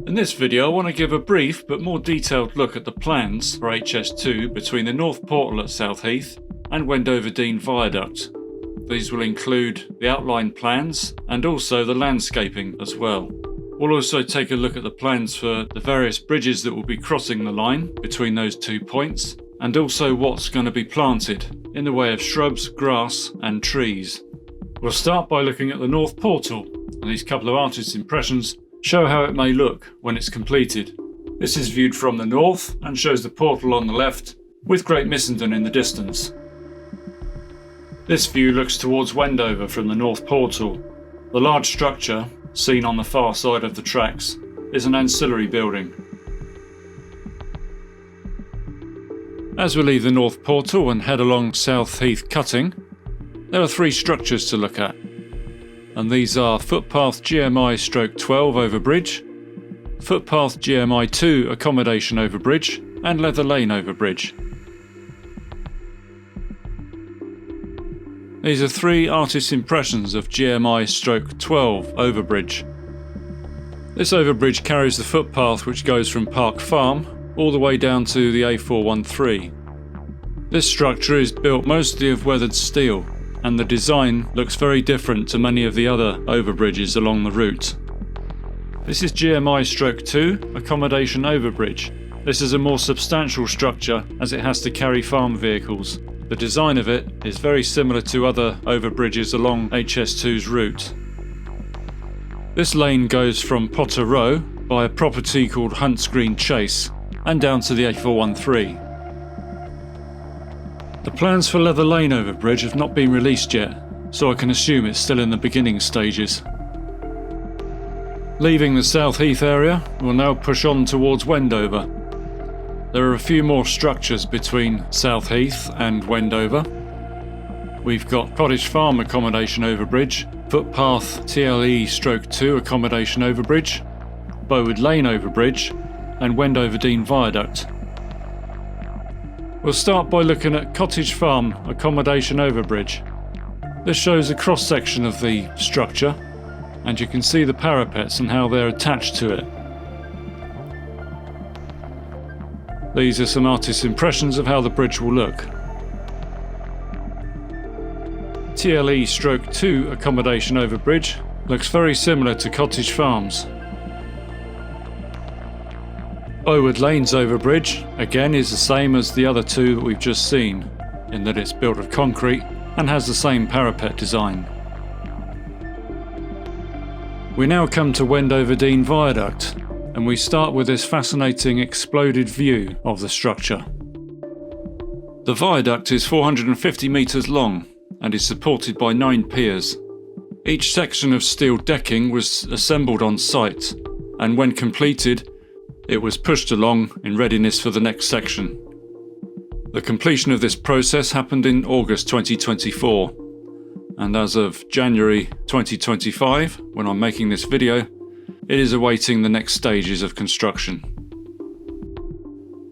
In this video I want to give a brief but more detailed look at the plans for HS2 between the North Portal at South Heath and Wendover Dean Viaduct. These will include the outline plans and also the landscaping as well. We'll also take a look at the plans for the various bridges that will be crossing the line between those 2 points, and also what's going to be planted in the way of shrubs, grass and trees. We'll start by looking at the North Portal, and these couple of artists' impressions show how it may look when it's completed. This is viewed from the north and shows the portal on the left with Great Missenden in the distance. This view looks towards Wendover from the North Portal. The large structure, seen on the far side of the tracks, is an ancillary building. As we leave the North Portal and head along South Heath cutting, there are 3 structures to look at. And these are Footpath GMI/12 overbridge, Footpath GMI2 accommodation overbridge, and Leather Lane overbridge. These are 3 artists' impressions of GMI/12 overbridge. This overbridge carries the footpath which goes from Park Farm all the way down to the A413. This structure is built mostly of weathered steel, and the design looks very different to many of the other overbridges along the route. This is GMI/2 accommodation overbridge. This is a more substantial structure as it has to carry farm vehicles. The design of it is very similar to other overbridges along HS2's route. This lane goes from Potter Row by a property called Hunts Green Chase and down to the A413. The plans for Leather Lane overbridge have not been released yet, so I can assume it's still in the beginning stages. Leaving the South Heath area, we'll now push on towards Wendover. There are a few more structures between South Heath and Wendover. We've got Cottage Farm accommodation overbridge, Footpath TLE/2 accommodation overbridge, Bowood Lane overbridge, and Wendover Dean Viaduct. We'll start by looking at Cottage Farm accommodation overbridge. This shows a cross-section of the structure, and you can see the parapets and how they're attached to it. These are some artists' impressions of how the bridge will look. TLE/2 accommodation overbridge looks very similar to Cottage Farm's. Bowood Lane's overbridge again is the same as the other 2 that we've just seen, in that it's built of concrete and has the same parapet design. We now come to Wendover Dean Viaduct, and we start with this fascinating exploded view of the structure. The viaduct is 450 metres long and is supported by 9 piers. Each section of steel decking was assembled on site, and when completed, it was pushed along in readiness for the next section. The completion of this process happened in August 2024, and as of January 2025, when I'm making this video, it is awaiting the next stages of construction.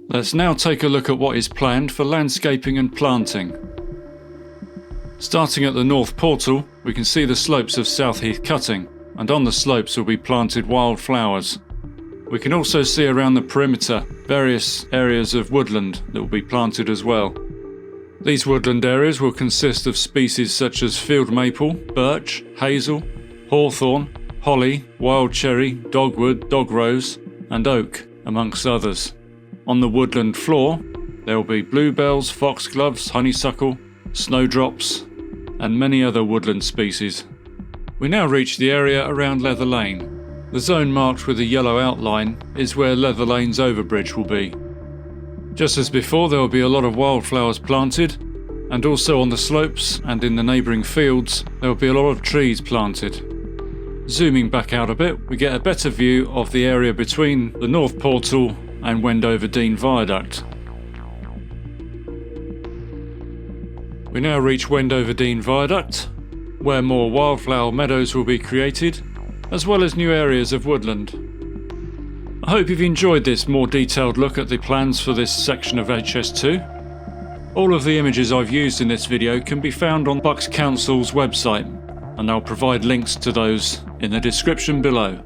Let's now take a look at what is planned for landscaping and planting. Starting at the North Portal, we can see the slopes of South Heath cutting, and on the slopes will be planted wildflowers. We can also see around the perimeter various areas of woodland that will be planted as well. These woodland areas will consist of species such as field maple, birch, hazel, hawthorn, holly, wild cherry, dogwood, dog rose and oak, amongst others. On the woodland floor there will be bluebells, foxgloves, honeysuckle, snowdrops and many other woodland species. We now reach the area around Leather Lane. The zone marked with a yellow outline is where Leather Lane's overbridge will be. Just as before, there will be a lot of wildflowers planted, and also on the slopes and in the neighbouring fields there will be a lot of trees planted. Zooming back out a bit, we get a better view of the area between the North Portal and Wendover Dean Viaduct. We now reach Wendover Dean Viaduct, where more wildflower meadows will be created, as well as new areas of woodland. I hope you've enjoyed this more detailed look at the plans for this section of HS2. All of the images I've used in this video can be found on Bucks Council's website, and I'll provide links to those in the description below.